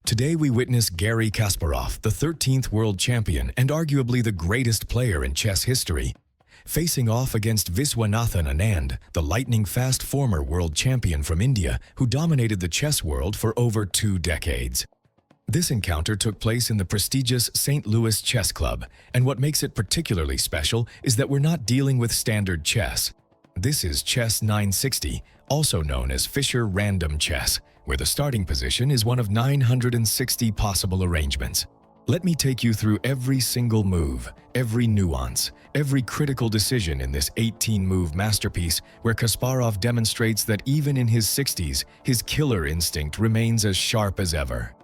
Today we witness Garry Kasparov, the 13th world champion and arguably the greatest player in chess history, facing off against Viswanathan Anand, the lightning-fast former world champion from India who dominated the chess world for over 2 decades. This encounter took place in the prestigious St. Louis Chess Club, and what makes it particularly special is that we're not dealing with standard chess. This is Chess960, also known as Fischer Random Chess, where the starting position is one of 960 possible arrangements. Let me take you through every single move, every nuance, every critical decision in this 18-move masterpiece where Kasparov demonstrates that even in his 60s, his killer instinct remains as sharp as ever.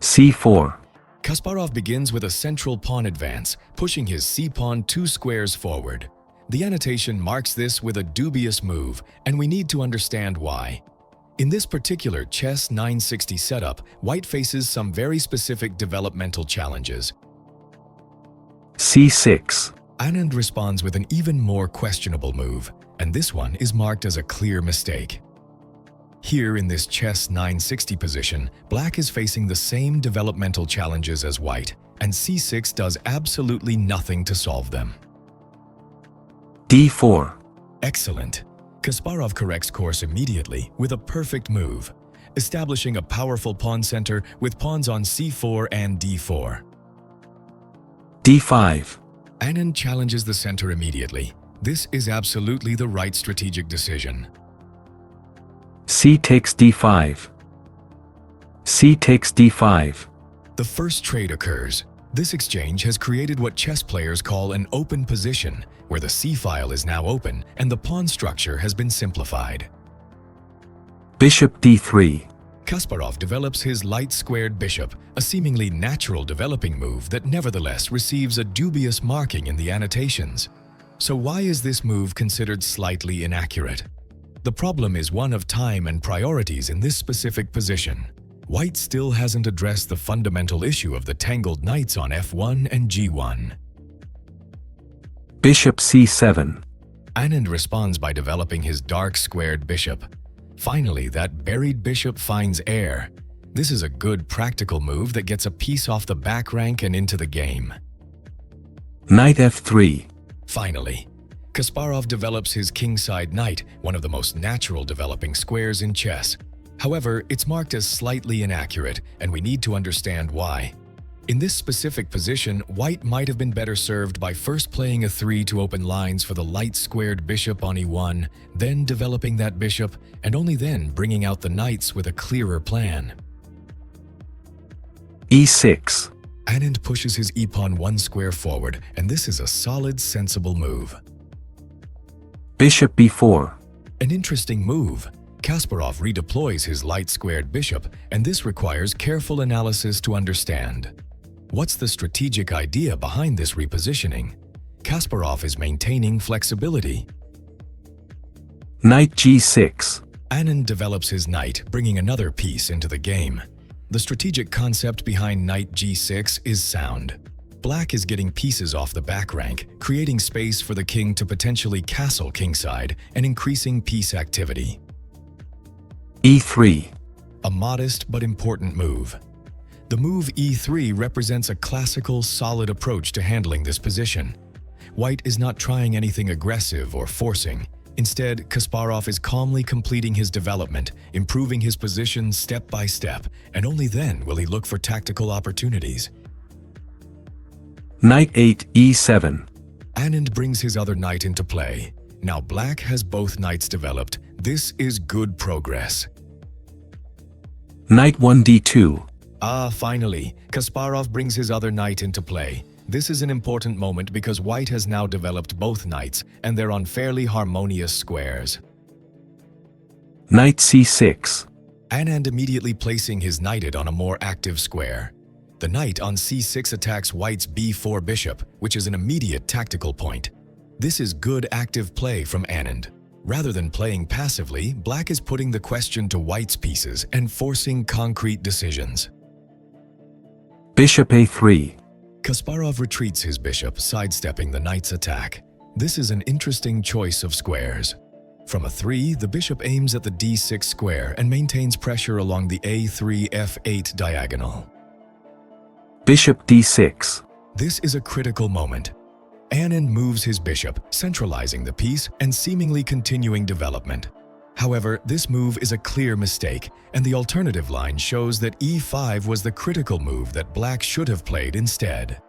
c4. Kasparov begins with a central pawn advance, pushing his c-pawn 2 squares forward. The annotation marks this with a dubious move, and we need to understand why. In this particular Chess960 setup, White faces some very specific developmental challenges. c6. Anand responds with an even more questionable move, and this one is marked as a clear mistake. Here in this Chess960 position, Black is facing the same developmental challenges as White, and c6 does absolutely nothing to solve them. d4. Excellent. Kasparov corrects course immediately with a perfect move, establishing a powerful pawn center with pawns on c4 and d4. d5. Anand challenges the center immediately. This is absolutely the right strategic decision. c takes d5. c takes d5. The first trade occurs. This exchange has created what chess players call an open position, where the c-file is now open and the pawn structure has been simplified. Bishop d3. Kasparov develops his light-squared bishop, a seemingly natural developing move that nevertheless receives a dubious marking in the annotations. So why is this move considered slightly inaccurate? The problem is one of time and priorities in this specific position. White still hasn't addressed the fundamental issue of the tangled knights on f1 and g1. Bishop c7. Anand responds by developing his dark squared bishop. Finally, that buried bishop finds air. This is a good practical move that gets a piece off the back rank and into the game. Knight f3. Finally, Kasparov develops his kingside knight, one of the most natural developing squares in chess. However, it's marked as slightly inaccurate, and we need to understand why. In this specific position, White might have been better served by first playing a 3 to open lines for the light-squared bishop on e1, then developing that bishop, and only then bringing out the knights with a clearer plan. e6. Anand pushes his e-pawn 1 square forward, and this is a solid, sensible move. Bishop b4. An interesting move. Kasparov redeploys his light-squared bishop, and this requires careful analysis to understand. What's the strategic idea behind this repositioning? Kasparov is maintaining flexibility. Knight g6. Anand develops his knight, bringing another piece into the game. The strategic concept behind knight g6 is sound. Black is getting pieces off the back rank, creating space for the king to potentially castle kingside and increasing piece activity. e3. A modest but important move. The move e3 represents a classical, solid approach to handling this position. White is not trying anything aggressive or forcing. Instead, Kasparov is calmly completing his development, improving his position step by step, and only then will he look for tactical opportunities. Knight 8 e7. Anand brings his other knight into play. Now Black has both knights developed. This is good progress. Knight 1 d2. Finally, Kasparov brings his other knight into play. This is an important moment because White has now developed both knights, and they're on fairly harmonious squares. Knight c6. Anand immediately placing his knighted on a more active square. The knight on c6 attacks White's b4 bishop, which is an immediate tactical point. This is good active play from Anand. Rather than playing passively, Black is putting the question to White's pieces and forcing concrete decisions. Bishop a3. Kasparov retreats his bishop, sidestepping the knight's attack. This is an interesting choice of squares. From a 3, the bishop aims at the d6 square and maintains pressure along the a3 f8 diagonal. Bishop d6. This is a critical moment. Anand moves his bishop, centralizing the piece and seemingly continuing development. However, this move is a clear mistake, and the alternative line shows that e5 was the critical move that Black should have played instead.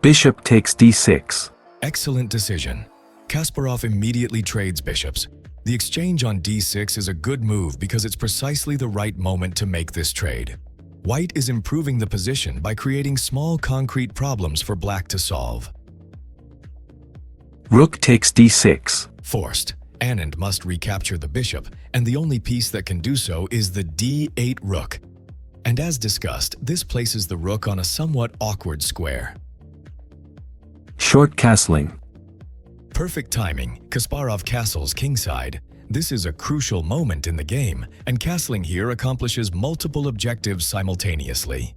Bishop takes d6. Excellent decision. Kasparov immediately trades bishops. The exchange on d6 is a good move because it's precisely the right moment to make this trade. White is improving the position by creating small concrete problems for Black to solve. Rook takes d6. Forced. Anand must recapture the bishop, and the only piece that can do so is the d8 rook. And as discussed, this places the rook on a somewhat awkward square. Short castling. Perfect timing. Kasparov castles kingside. This is a crucial moment in the game, and castling here accomplishes multiple objectives simultaneously.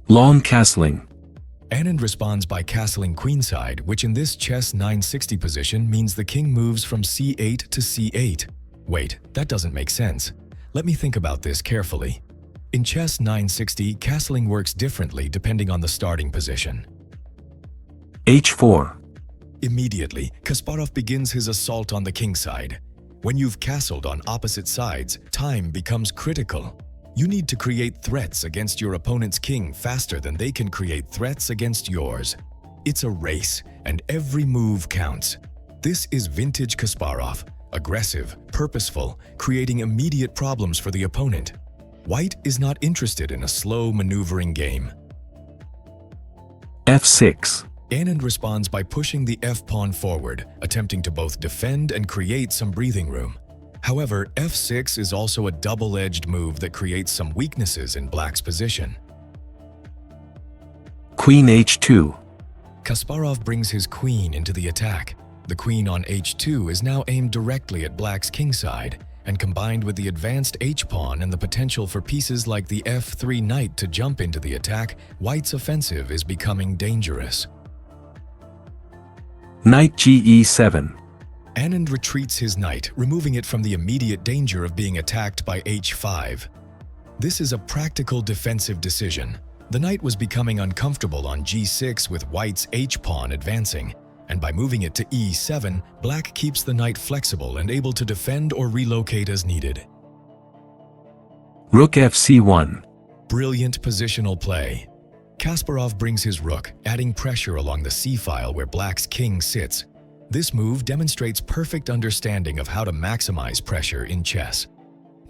Long castling. Anand responds by castling queenside, which in this chess 960 position means the king moves from c8 to c8. Wait, that doesn't make sense. Let me think about this carefully. In chess 960, castling works differently depending on the starting position. h4. Immediately, Kasparov begins his assault on the kingside. When you've castled on opposite sides, time becomes critical. You need to create threats against your opponent's king faster than they can create threats against yours. It's a race, and every move counts. This is vintage Kasparov, aggressive, purposeful, creating immediate problems for the opponent. White is not interested in a slow, maneuvering game. f6. Anand responds by pushing the f-pawn forward, attempting to both defend and create some breathing room. However, f6 is also a double-edged move that creates some weaknesses in Black's position. Queen h2. Kasparov brings his queen into the attack. The queen on h2 is now aimed directly at Black's kingside, and combined with the advanced h-pawn and the potential for pieces like the f3 knight to jump into the attack, White's offensive is becoming dangerous. Knight ge7. Anand retreats his knight, removing it from the immediate danger of being attacked by h5. This is a practical defensive decision. The knight was becoming uncomfortable on g6 with White's h-pawn advancing, and by moving it to e7, Black keeps the knight flexible and able to defend or relocate as needed. Rook fc1. Brilliant positional play. Kasparov brings his rook, adding pressure along the c-file where Black's king sits. This move demonstrates perfect understanding of how to maximize pressure in chess.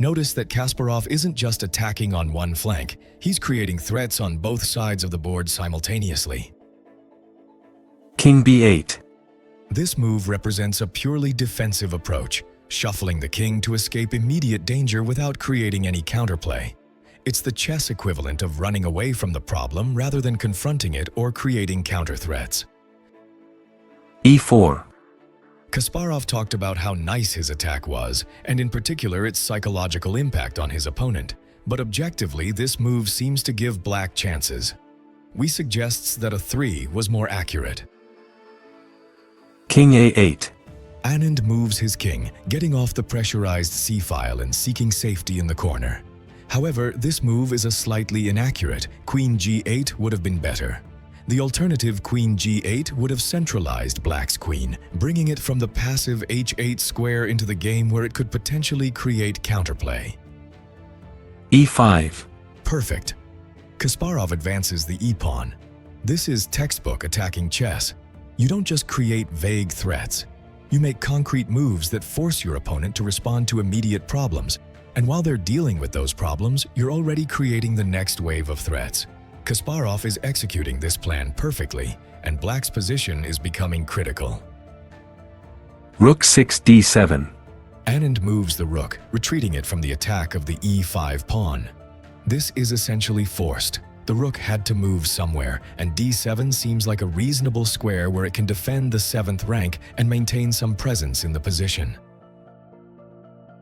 Notice that Kasparov isn't just attacking on one flank, he's creating threats on both sides of the board simultaneously. King b8. This move represents a purely defensive approach, shuffling the king to escape immediate danger without creating any counterplay. It's the chess equivalent of running away from the problem rather than confronting it or creating counter threats. e4. Kasparov talked about how nice his attack was, and in particular its psychological impact on his opponent. But objectively, this move seems to give Black chances. We suggests that a 3 was more accurate. King a8. Anand moves his king, getting off the pressurized c-file and seeking safety in the corner. However, this move is a slightly inaccurate. Queen g8 would have been better. The alternative queen g8 would have centralized Black's queen, bringing it from the passive h8 square into the game where it could potentially create counterplay. e5. Perfect. Kasparov advances the e-pawn. This is textbook attacking chess. You don't just create vague threats. You make concrete moves that force your opponent to respond to immediate problems. And while they're dealing with those problems, you're already creating the next wave of threats. Kasparov is executing this plan perfectly, and Black's position is becoming critical. Rook 6 d7. Anand moves the rook, retreating it from the attack of the e5 pawn. This is essentially forced. The rook had to move somewhere, and d7 seems like a reasonable square where it can defend the 7th rank and maintain some presence in the position.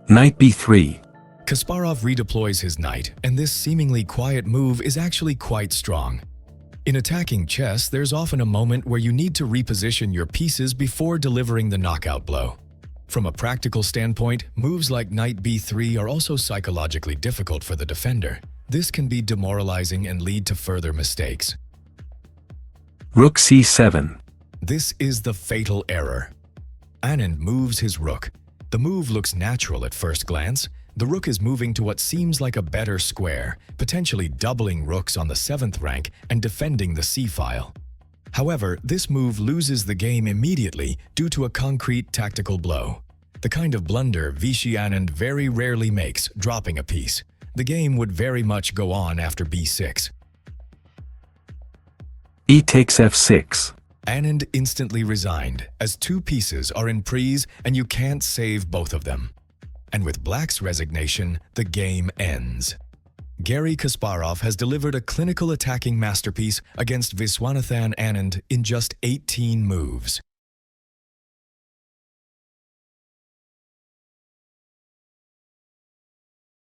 Knight b3. Kasparov redeploys his knight, and this seemingly quiet move is actually quite strong. In attacking chess, there's often a moment where you need to reposition your pieces before delivering the knockout blow. From a practical standpoint, moves like knight b3 are also psychologically difficult for the defender. This can be demoralizing and lead to further mistakes. Rook c7. This is the fatal error. Anand moves his rook. The move looks natural at first glance. The rook is moving to what seems like a better square, potentially doubling rooks on the 7th rank and defending the c-file. However, this move loses the game immediately due to a concrete tactical blow. The kind of blunder Viswanathan Anand very rarely makes, dropping a piece. The game would very much go on after b6. E takes f6. Anand instantly resigned, as 2 pieces are in prise and you can't save both of them. And with Black's resignation, the game ends. Garry Kasparov has delivered a clinical attacking masterpiece against Viswanathan Anand in just 18 moves.